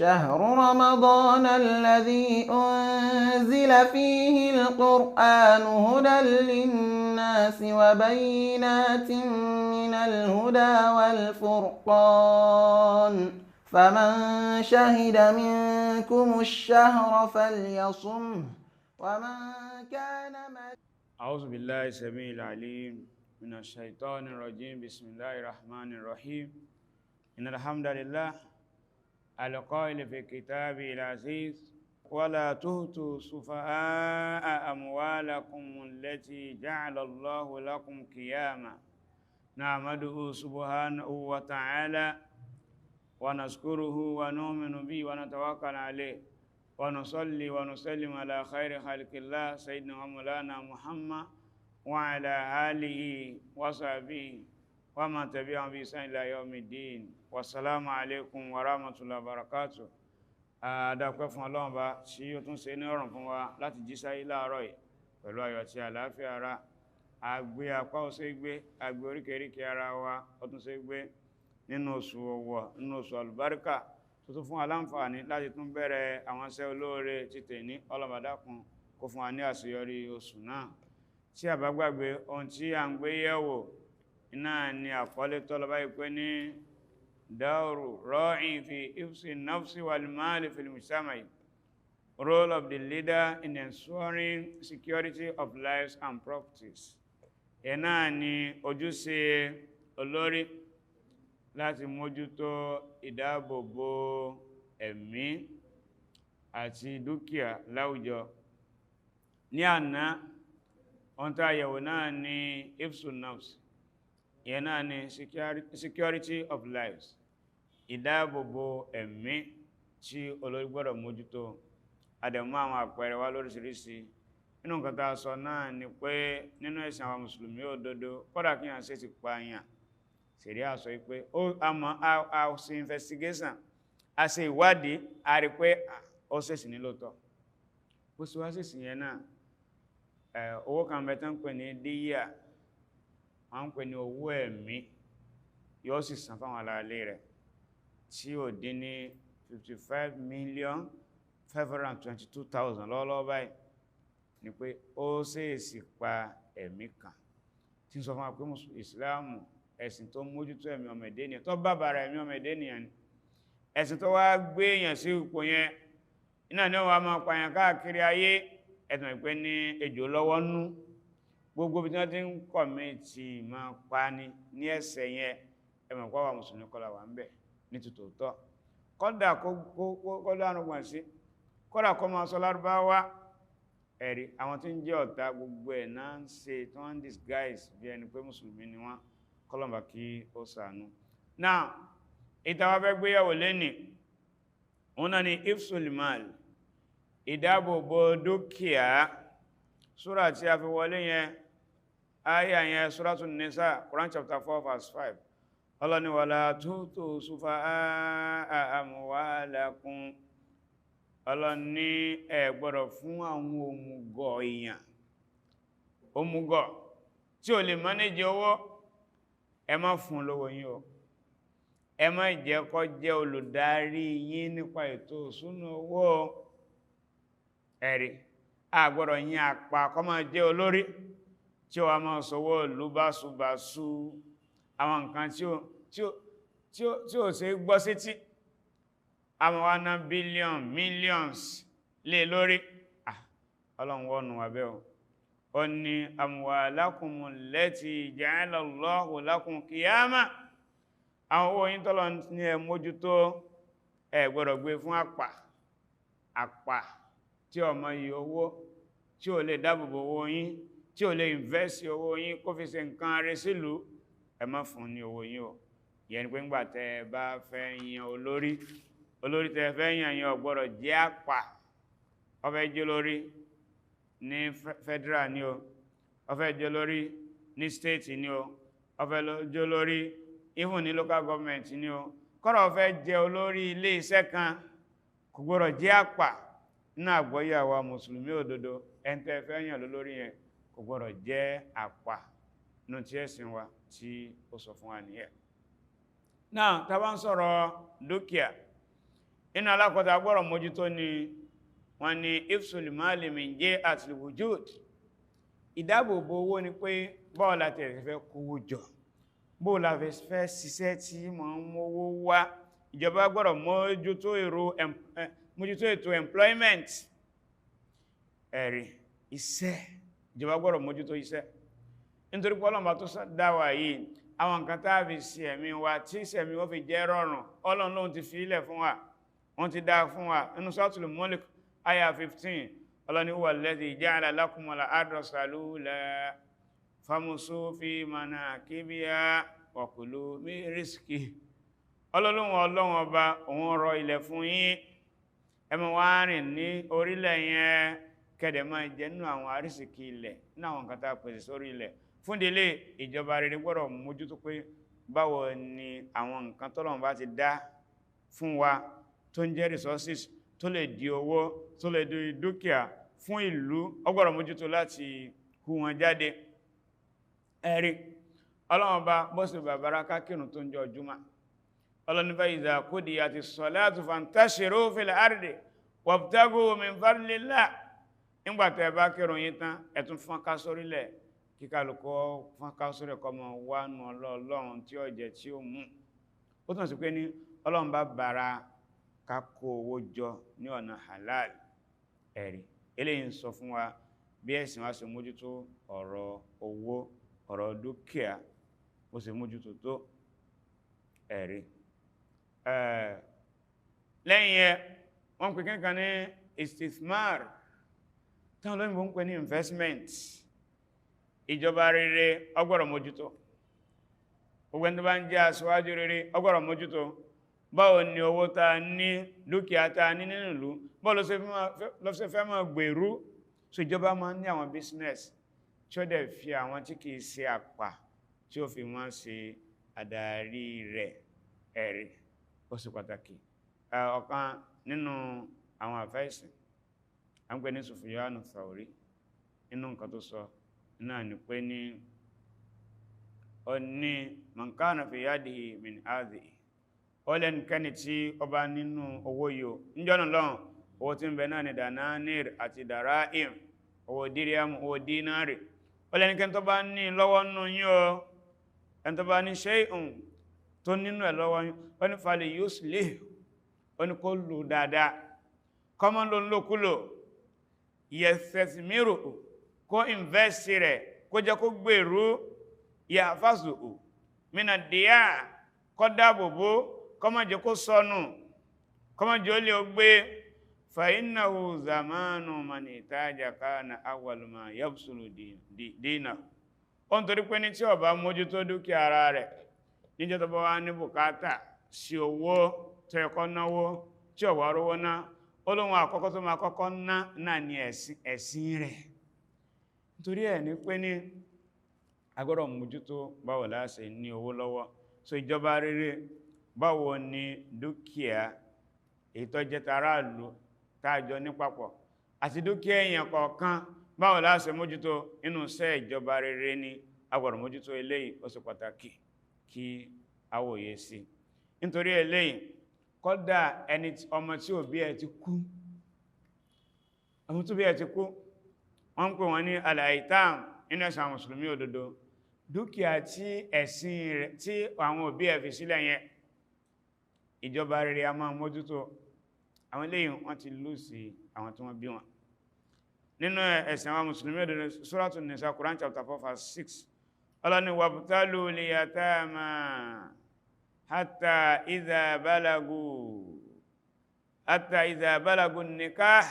شهر رمضان الذي أنزل فيه القرآن هدى للناس وبينات من الهدى والفرقان فمن شهد منكم الشهر فليصمه ومن كان أعوذ بالله السميع العليم من الشيطان الرجيم بسم الله الرحمن الرحيم إن الحمد لله القائل في كتابه العزيز ولا تؤتوا السفهاء أموالكم التي جعل الله لكم قياما نحمده سبحانه وتعالى ونشكره ونؤمن به ونتوكل عليه ونصلي ونسلم على خير خلق الله سيدنا ومولانا محمد وعلى آله وصحبه ومن تبعهم بإحسان إلى يوم الدين والسلام عليكم ورحمة الله وبركاته. Adúpẹ́ fún Ọlọ́run bá tí ó tún ṣe ní ọ̀rùn fún wa láti jí sáyé láàárọ̀ yìí pẹ̀lú ayọ̀ àti àlàáfíà ara. Àgbé apá ó ṣe gbé, àgbé oríkèríkè ara wa ó tún ṣe gbé nínú oṣù Ọ̀wọ̀, nínú oṣù àlùbáríkà tó tún fún aláǹfààní láti tún bẹ̀rẹ̀ àwọn iṣẹ́ olóore títẹ̀ ní Ọlọ́run bá dákun kó fún wa ní àṣeyọrí oṣù náà. Tí a bá gbàgbé ohun tí a ń gbé yẹ̀wò iná ni àkọlé tọ́lọ báyìí pé ní Dawru Ra'i fi Hifzi Nafsi wal Mali fil Mujtama'i, role of the leader in ensuring security of lives and properties. Iná ni ojúṣe olórí láti mójútó ìdáàbòbò ẹ̀mí àti dúkìá láwùjọ. Ní àná ohun tá a yẹ̀wò náà ni Hifzu Nafsi, ìyẹn náà ni security of lives, ìdáàbòbò ẹ̀mí tí olórí gbọ́dọ̀ mójútó. Àdẹ̀mú àwọn àpẹẹrẹ wá lóríṣiríṣi. Nínú nǹkan tá a sọ náà ni pé nínú ẹ̀sìn àwọn mùsùlùmí òdodo kódà kí yàn ṣe ti pa yàn, ṣẹ̀rí àsọ pé a ṣe investigation, a ṣe ìwádìí, a rí pé ó ṣèṣì ní lóòótọ́. Bó ṣe wá ṣèṣì yẹn náà, owó kan bẹ tán ń pè ní díyà, wọ́n ń pè ní owó ẹ̀mí, yóò sì san fáwọn aráalé rẹ̀ tí ò dín ní 55,522,000 lọ́wọ́lọ́wọ́ báyìí. Ni pé ó ṣèṣì pa ẹ̀mí kan tí ń sọ fún wa pé ìsìláàmù ẹ̀sìn tó mójútó ẹ̀mí ọmọ ẹ̀dẹ́ ènìyàn, tó bàbàrà ẹ̀mí ọmọ ẹ̀dẹ́ ènìyàn ni. Ẹ̀sìn tó wá gbé èèyàn sí ipò yẹn iná ní wọ́n máa pààyàn káàkiri ayé, ẹ̀sìn ìpé ní ejò lọ́wọ́ nú. Gbogbo bí wọ́n ti ń kọ̀mẹ́tì máa pa ní ẹ̀ṣẹ̀ yẹn, ẹ̀mọ̀ pàwà mùsùlùmí kọ́lá wà ń bẹ̀ ní tòótọ́. Kọ́dà kó lárùn-ún sí, kọ́dà kó máa sọ Lárúbáwá, ẹ̀rí àwọn tí ń jẹ́ ọ̀tá gbogbo ẹ̀ náà ń ṣe tí wọ́n ń disguise bí ẹni pé mùsùlùmí ni wọ́n, kọ́lọ̀mbà kí ó ṣàánú. Now, ìtawà fẹ́ gbéyàwó lẹ́nì, òun náà ni Hifzul Mal, ìdáàbòbò dúkìá. Súrà tí a fi wọlé yẹn, ayà yẹn Suratul Nisa, Quran chapter 4 verse 5. Ọlọ́ni wala tu'tu sufaha'a amwalakum. Ọlọ́ni ẹ gbọ́dọ̀ fún àwọn òmùgọ̀ èèyàn, òmùgọ̀ tí ò lè manage owó, ẹ má fún lówó yín o. Ẹ má jẹ́ kó jẹ́ olùdarí yín nípa ètò ìṣúná owó. Ẹ̀rí, a gbọ́dọ̀ yín àpá kó máa jẹ́ olórí tí ó wá máa sọwọ́ ìlú báṣubàṣu, àwọn nǹkan tí ó ṣe gbọ́ sétí, àwọn wá ná millions lé lórí. Ọlọ́run wọ́nu wà bẹ́ o. Ó ní amwalakumul lati ja'ala Allahu lakum qiyama. Àwọn owó yín tọ́lọ ní ẹ mójútó, ẹ gbọ́dọ̀ gbé fún àpà tí ọmọ yìí owó, tí ó lè dáàbòbò owó yín, tí ó lè invest owó yín kó fi ṣe nǹkan rẹ̀ sílùú, ẹ má fún ní owó yín o. Ìyẹn ni pé ńgbà tẹ́ bá fẹ́ yan olórí tẹ́ fẹ́ yan ò gbọ́dọ̀ jẹ́ àpà. Ó fẹ́ jẹ́ olórí ní federal ni o, ó fẹ́ jẹ́ olórí ní state ni o, ó fẹ́ jẹ́ olórí even ní local government ni o, kọ́rọ̀ ó fẹ́ jẹ́ olórí ilé iṣẹ́ kan, kò gbọ́dọ̀ jẹ́ àpà. Ní àgbọ́yé àwa mùsùlùmí òdodo, ẹni tẹ́ fẹ́ yàn lólórí yẹn kò gbọ́dọ̀ jẹ́ àpà nínú tí ẹ̀sìn wa tí ó sọ fún wa nìyẹn. Náà tá bá ń sọ̀rọ̀ dúkìá, inú alákọ̀ọ́ta gbọ́rọ̀ mójútó ni wọ́n ní ifsul mali min jihatil wujud. Ìdáàbòbò owó ni pé báwo la tẹ̀ fẹ́ kówó jọ, bó la fẹ́ ṣiṣẹ́ tí mọ̀ ń mówó wá. Ìjọba gbọ́dọ̀ mójútó ètò employment, ẹ̀rí iṣẹ́. Ìjọba gbọ́dọ̀ mójútó iṣẹ́, nítorí pé Ọlọ́run bá tó dá wa yìí, àwọn nǹkan tá a fi ṣe ẹ̀mí wa tí ìṣẹ̀mí wọ́n fi jẹ́ rọrùn, Ọlọ́run lóhun ti fi ilẹ̀ fún wa, wọ́n ti dá fún wa. Nínú Suratul Mulk aya 15, Ọlọ́run ní huwa alladhi ja'ala lakumul arda salula famshu fi manakibiha wa kulu min rizqihi. Ọlọ́run ọba òun rọ ilẹ̀ fún yín, ẹ máa wá rìn ní orílẹ̀ yẹn, kẹ́dẹ̀ máa jẹ nínú àwọn àrísìkí ilẹ̀, nínú àwọn nǹkan tá a pèsè sórí ilẹ̀. Fún délé, ìjọba rere gbọ́dọ̀ mójútó pé báwo ni àwọn nǹkan tọ́lọ́run bá ti dá fún wa tó ń jẹ́ resources, tó lè di owó, tó lè di dúkìá fún ìlú, ó gbọ́dọ̀ mójútó láti hú wọn jáde. Ẹ̀rí Ọlọ́run bá bọ́sì bàbára kákìrùn tó ń jọ Jímọ̀. Ọlọ́run fa idha qudiyatis salatu fantashiru fil ardi wabtagu min fadlillah. Nígbà tẹ́ bá kírun yín tán, ẹ tún fọ́n ká sórílẹ̀, kí kálukú fọ́n ká sórí ẹ̀kọ́ mọ̀ wá nu Ọlọ́run tí ó jẹ tí ó mú. Ó tún sì pé ní Ọlọ́run bá bára ká kó owó jọ ní ọ̀nà halal. Ẹ̀rí eléyìí ń sọ fún wa bí ẹ̀sìn wa ṣe mójútó ọ̀rọ̀ owó, ọ̀rọ̀ dúkìá, ó ṣe mójútó tó. Ẹ̀rí lẹ́yìn ẹ wọ́n pè kíkan ní istithmar, táwọn olóyìnbó ń pè ní investment. Ìjọba rere ó gbọ́dọ̀ mójútó, gbogbo ẹni tó bá ń jẹ́ aṣíwájú rere ó gbọ́dọ̀ mójútó. Báwo ni owó ta ní, dúkìá ta ní nínú ìlú, báwo ló ṣe fẹ́ máa gbèrú. So ìjọba máa ń ní àwọn business tí ó dẹ̀ fi àwọn tí kìí ṣe àpà tí ó fi máa ṣe adarí rẹ̀. Ẹ̀rí ó ṣe pàtàkì. Ọ̀kan nínú àwọn àfẹ́sìn, a ń pè ní Sufyanu Thawri, inú nǹkan tó sọ náà ni pé ní ó ní man kana fi yadihi min hadhihi, ó lẹ́nikẹ́ni tí ó bá nínú owó yìí níjọ́nà lọ́hùn, owó tí ń bẹ náà ni dananir àti daraim, owó díríàmù, owó dínárì. Ó lẹ́nikẹ́ni tó bá ní lọ́wọ́ nínú yín o, ẹni tó bá ní shay'un tó nínú ẹ̀ lọ́wọ́ yín, ó ní fali yuslih, ó ní kó lò dáadáa, kọ́mọ́ ló ń lòkulò, yẹsẹsimiru, kó invest rẹ̀, kó jẹ́ kó gbèrú, yahfazuhu mina diya, kó dáàbòbò, kọ́mọ́ jẹ́ kó sọnù, kọ́mọ́ jẹ́ ó lè gbé. Fa innahu zamanu man ihtaja kana awwal ma yabsulu dinahu. Ó ń torí pé ní tí ó bá mójútó dúkìá ara rẹ̀, níjọ́ tó bá wá ní bùkátà sí owó tó yẹ kó náwó, tí ó wá rówó ná, ó lóhun àkọ́kọ́ tó máa kọ́kọ́ ná náà ní ẹ̀sìn rẹ̀. Nítorí ẹ̀ ní pé ní a gbọ́dọ̀ mójútó báwo la ṣe ní owó lọ́wọ́. So ìjọba rere, báwo ni dúkìá èyí tó jẹ́ taráàlú táàjọ ní papọ̀ àti dúkìá èèyàn kọ̀ọ̀kan, báwo la ṣe mójútó inú iṣẹ́ ìjọba rere ni a gbọ́dọ̀ mójútó eléyìí. Ó ṣe pàtàkì kí a wòye sí. Nítorí eléyìí, kódà ọmọ tí òbí ẹ̀ ti kú, ọmọ tó bí ẹ̀ ti kú, wọ́n ń pè wọ́n ní al-aitam nínú ẹ̀sìn àwọn mùsùlùmí òdodo. Dúkìá tí ẹ̀sìn rẹ̀ tí àwọn òbí ẹ̀ fi sílẹ̀ yẹn, ìjọba rere a máa mójútó. Àwọn eléyìí wọ́n ti lù sí àwọn tí wọ́n bí wọn. Nínú ẹ̀sìn àwọn mùsùlùmí òdodo, Suratun Nisa, Quran chapter 4 verse 6, Allah ni wabtalu liyatama hatta idha balagu nikah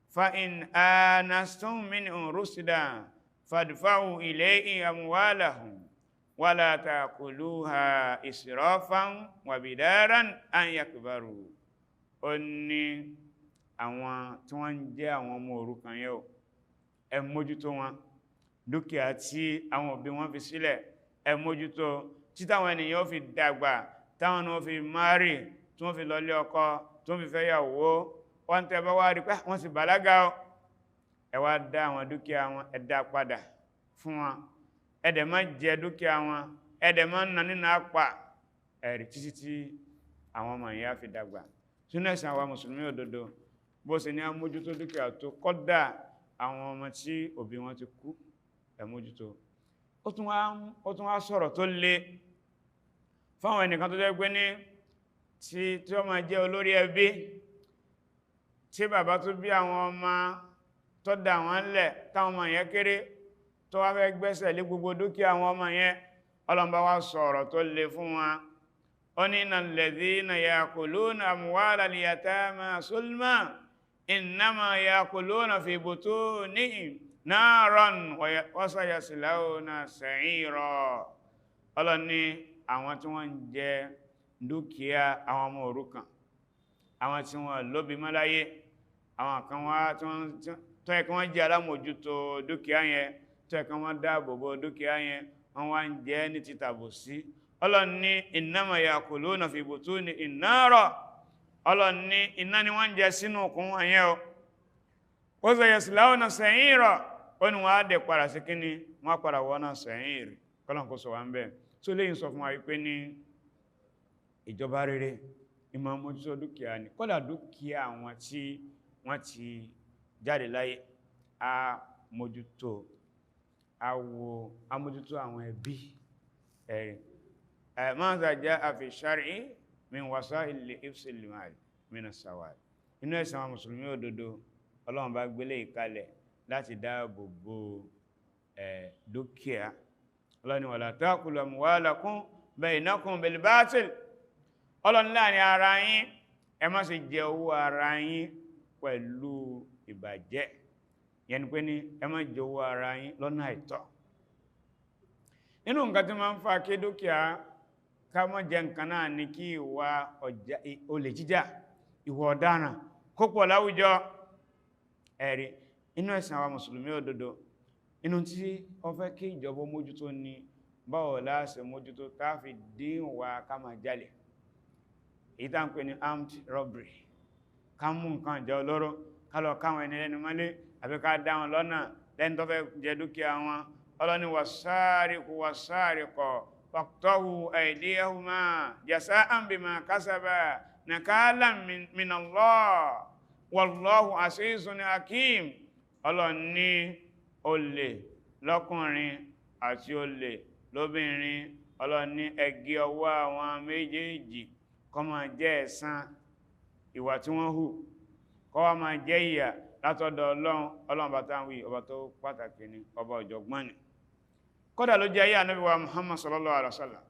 fa in anastum minhum rushdan fadfa'u ilayhim amwalahum wala ta'kuluha israfan wa bidaran an yakbaru. Ó ní àwọn tí wọ́n ń jẹ́ àwọn ọmọ òrukàn yẹn o, ẹ mójútó wọn. Dúkìá tí àwọn òbí wọn fi sílẹ̀, ẹ mójútó, tí táwọn ènìyàn fi dàgbà, táwọn náà fi márì, tí wọ́n fi lọlé ọkọ, tí wọ́n fi fẹ́ yàwó, wọ́n tẹ́ bá wá rí pé wọ́n sì bàlágà o, ẹ wá dá àwọn dúkìá wọn, ẹ dá padà fún wọn. Ẹ dẹ̀ má jẹ dúkìá wọn, ẹ dẹ̀ má nà nínú àpà, ẹ̀rí títí tí àwọn ọmọ ìyá fi dàgbà. sínú ẹ̀sìn àwa mùsùlùmí òdodo bó ṣe ní àmójútó dúkìá tó kódà àwọn ọmọ tí òbí wọn ti kú ẹ mójútó. Ó tún wá sọ̀rọ̀ tó le fáwọn ẹnìkan tó jẹ́ pé ní tí ó máa jẹ́ olórí ẹbí tí bàbá tó bí àwọn ọmọ tó dà wọ́n lẹ̀ táwọn ọmọ yẹn kéré tó wá fẹ́ gbẹ́sẹ̀ lé gbogbo dúkìá àwọn ọmọ yẹn Ọlọ́run bá wá sọ̀rọ̀ tó le fún wọn. Ó ní innal ladhina ya'kuluna amwalal yatama sulman innama ya'kuluna fi butunihim naran wa sayaslawna sa'ira. Ọlọ́run ní àwọn tí wọ́n ń jẹ dúkìá àwọn ọmọ òrukàn, àwọn tí wọ́n lóbi mọ́ láyé, àwọn kan wá tó yẹ kí wọ́n jẹ́ alámòjútó dúkìá yẹn, tó yẹ kí wọ́n dáàbò bo dúkìá yẹn, wọ́n wá ń jẹ ní títàbòsí. Ọlọ́run ní innama ya'kuluna fi butunihim nara. Ọlọ́run ní iná ni wọ́n ń jẹ sínú òkun wọn yẹn o. Wa sayaslawna sa'ira. Ó ní wọ́n á dẹ̀ padà sí kíní, wọ́n á padà wọ́n náà sa'ir. Kọ́lọ́n kó sọ wá ń bẹ́ẹ̀. Tó léyìn sọ fún wa wípé ní ìjọba rere ìmọ̀ mójútó dúkìá ni, kódà dúkìá àwọn tí wọ́n ti jáde láyé a mójútó àwọn ẹbí ẹ̀rìn maza jaa fi shar'i min wasa'il ifsil mal min as-sawal. Inú ẹ̀sìn àwọn mùsùlùmí òdodo Ọlọ́run bá gbélé ìkalẹ̀ láti dáàbò bo dúkìá. Ọlọ́run ní wala ta'kulu amwalakum bainakum bil batil. Ọlọ́run láàrin ara yín ẹ má ṣe jẹ owó ara yín pẹ̀lú ìbàjẹ́. Yẹn ni pé ní ẹ má jẹ owó ara yín lọ́nà àìtọ́. Nínú nǹkan tí máa ń fa kí dúkìá ká má jẹ nǹkan náà ni kí ìwà olè jíjà, ìwà ọ̀daràn kó pọ̀ láwùjọ. Ẹ̀rí inú ẹ̀sìn àwa mùsùlùmí òdodo inú tí wọ́n fẹ́ kí ìjọba mójútó ni báwo la ṣe mójútó tá fi dín ìwà ká máa jalè. Èyí tá ń pè ní armed robbery, ká mú nǹkan ìjà olóró ká lọ káwọn ẹni lẹ́nu mọ́lé àbí ká dá wọn lọ́nà lẹ́ni tó fẹ́ jẹ dúkìá wọn. Ọlọ́ni was-sariqu was-sariqu faqta'u aydiyahuma jaza'an bima kasaba nakalan minallah wallahu azizun hakim. Ọlọ́ni olè lọ́kùnrin àti olè lóbìnrin Ọlọ́ni ẹ gé ọwọ́ àwọn méjèèjì kó máa jẹ́ ẹ̀san ìwà tí wọ́n hù, kó wá máa jẹ́ ìyà látọ̀dọ̀ Ọlọ́run bá tán wí ọba tó pàtàkì ni, ọba ọ̀jọ̀gbọ́n ni. Kódà ló jẹ́ ayé Ànábì wa Muhammad sallallahu alaihi wasallam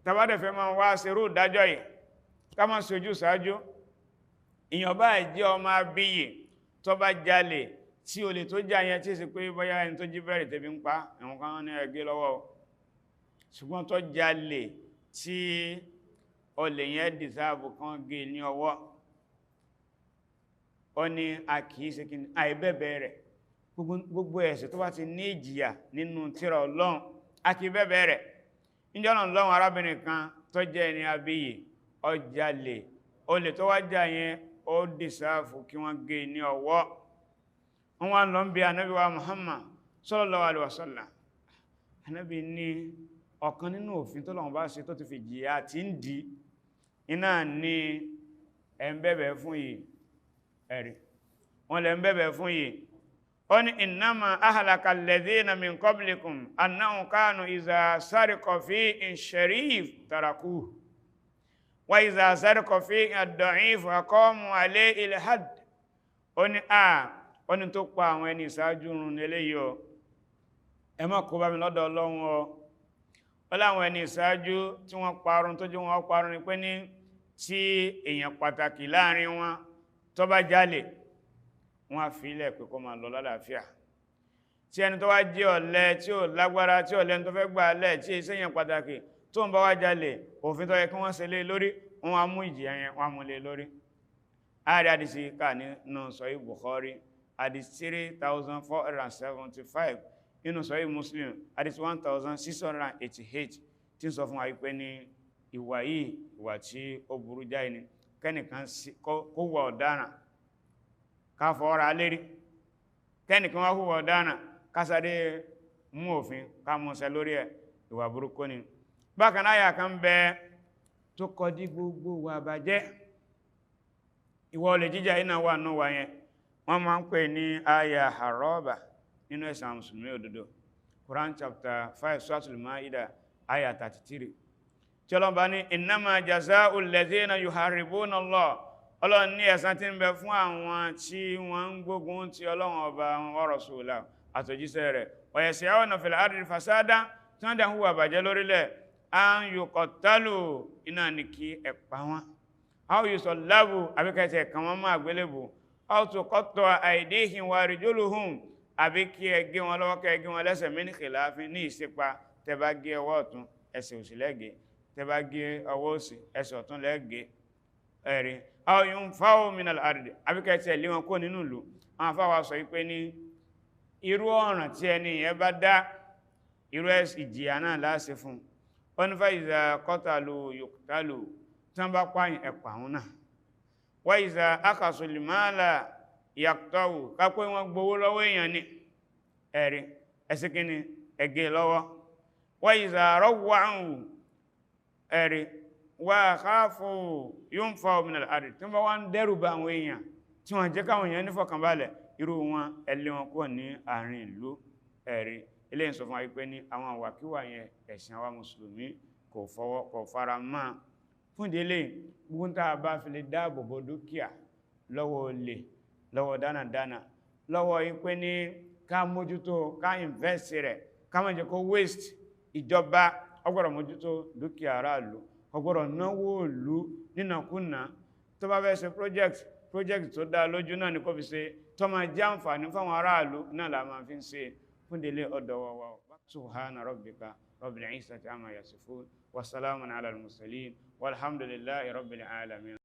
tàbádẹ̀ fẹ́ máa wá ṣerú ìdájọ́ yìí ká máa ṣojú ṣáájú. Èèyàn bá jẹ́ ọmọ abíyè tó bá jalè tí olè tó jà yẹn tí sì pé bóyá ẹni tó jí bẹ̀rẹ̀ tẹ́bí ń pa ẹ̀wọ̀n kan ní ẹgbẹ́ lọ́wọ́, ṣùgbọ́n tó jalè tí olè yẹn dìsáàbù kan gé ní ọwọ́, ó ní a kìí ṣe kí ní àìbẹ̀bẹ̀ rẹ̀. Gbogbo ẹ̀ṣẹ̀ tó bá ti ní ìjìyà nínú tírà Ọlọ́run a kìí bẹ̀bẹ̀ rẹ̀. Níjọ́ náà lọ́run arábìnrin kan tó jẹ́ ẹni abíyè ó jalè, olè tó wá jà yẹn ó dìsáàbù kí wọ́n gé ní ọwọ́. Wọ́n wá lọ ń bi Ànábì wa Muhammad sallallahu alaihi wasallam. Ànábì ní ọ̀kan nínú òfin tó lọ́wọ́ bá ṣe tó ti fi jìyà tí ń di iná ní ẹ̀ ń bẹ̀bẹ̀ fún yìí. Ẹ̀rí wọ́n lè ń bẹ̀bẹ̀ fún yìí. Ó ní innama ahlaka alladhina min qablikum annahum kanu iza sariqa fi'in sharif tarakuhu wa iza sariqa fi'in ad-da'if aqamu alayhi al-hadd. Ó ní tó pa àwọn ẹni ìsáájú run eléyìí o, ẹ má kó bá mi lọ́dọ̀ Ọlọ́run o. Ó láwọn ẹni ìsáájú tí wọ́n parun tó jẹ́ wọ́n parun ni pé ní tí èèyàn pàtàkì láàrin wọn tó bá jalè wọ́n á fi ilẹ̀ pé kó máa lọ lálàáfíà. Tí ẹni tó wá jẹ́ ọ̀lẹ tí ò lágbára tí ọ̀lẹ tó fẹ́ gbà lẹ̀ tí iṣẹ́ yẹn pàtàkì tó ń bá wá jalè òfin tó yẹ kí wọ́n ṣe lé lórí wọ́n á mú ìjìyà yẹn wọ́n á mú lé lórí. Ààrẹ àdìsí ká nínú Sahih Bukhari àdìsí 3475 nínú Sahih Muslim àdìsí 1688 tí ń sọ fún wa wípé ní ìwà yìí ìwà tí ó burú jáì ni kẹ́nìkan kó wà ọ̀daràn ká fọ́ra lérí, kẹ́nìkan wá hùwà ọ̀daràn ká sáré mú òfin ká mú ṣẹ lórí ẹ̀, ìwà burúkú ni. Bákan náà àyà kan bẹ tó kọdí gbogbo wà bàjẹ́ ìwọ olè jíjà iná wà nù wà yẹn wọ́n máa ń pè ní aya haraba nínú ẹ̀sìn mùsùlùmí òdodo Quran chapter 5 Suratul Maida aya 33 tí Ọlọ́run bá ní innama jaza'ul ladhina yuharibuna Allah Ọlọ́run ní ẹ̀san tí ń bẹ fún àwọn tí wọ́n ń gbógun ti Ọlọ́run ọba wa rasulahu àtòjíṣẹ́ rẹ̀ wa yas'awna fil ardi fasada tí wọ́n dẹ̀ ń hùwà bàjẹ́ lórílẹ̀ an yuqattalu iná ní kí ẹ̀pá wọn aw yusallabu àbíkẹ́sẹ̀ kan wọ́n máa gbélébù aw tuqatta'a aydihim wa arjuluhum àbí kí ẹ gé wọn lọ́wọ́ kẹ́ gé wọn lẹ́sẹ̀ min khilafin ní ìṣípa tẹ́ bá gé ọwọ́ ọ̀tún ẹsẹ̀ òsì lẹ́gẹ̀ẹ́ tẹ́ bá gé ọwọ́ òsì ẹsẹ̀ ọ̀tún lẹ́gẹ̀ẹ́ ẹ̀rí aw yunfaw minal ardi àbíkẹ́sẹ̀ lé wọn kó nínú ìlú àwọn afáwà sọ pé ní irú ọ̀ràn tí ẹni yẹn bá dá irú ìjìyà náà láṣẹ fún wọn fa iza qatalu yuqtalu tí wọ́n bá pààyàn ẹ̀pà wọn náà wa iza akasul mala yaqta'u kápẹ́ wọn gbowó lọ́wọ́ èèyàn ní ẹ̀rí ẹsẹ̀ kìíní ẹgẹ́ lọ́wọ́ wa iza rawwa'u ẹ̀rí wa khafu yunfaw minal ardi tí wọ́n bá wọ́n dẹ́rù bá àwọn èèyàn tí wọ́n jẹ́ káwọn èèyàn nífọ̀kànbalẹ̀ irú wọn ẹlẹ́ wọn kúrò ní àárín ìlú ẹ̀rí eléyìí sọ fún wa pé ní àwọn àwàkíwà yẹn ẹ̀sìn àwa mùsùlùmí kò fara mọ́ fún ìdílé gbogbo tá a bá fi lè dáàbò bo dúkìá lọ́wọ́ olè lọ́wọ́ dánadáná lọ́wọ́ ipé ní ká mójútó ká invest rẹ̀ ká má jẹ́ kó waste ìjọba ọgbọ́dọ̀ mójútó dúkìá aráàlú ọgbọ́dọ̀ náwó ìlú nínàkúnà tó bá fẹ́ ṣe project tó dá lójú náà ní kó fi ṣe tó máa jẹ́ àǹfààní fáwọn aráàlú náà la máa fi ń ṣe fún ìdílé ọ̀dọ̀ wa subhana rabbika rabbil izzati amma yasifun wa salamun ala al-mursalin walhamdulillahi rabbil alamin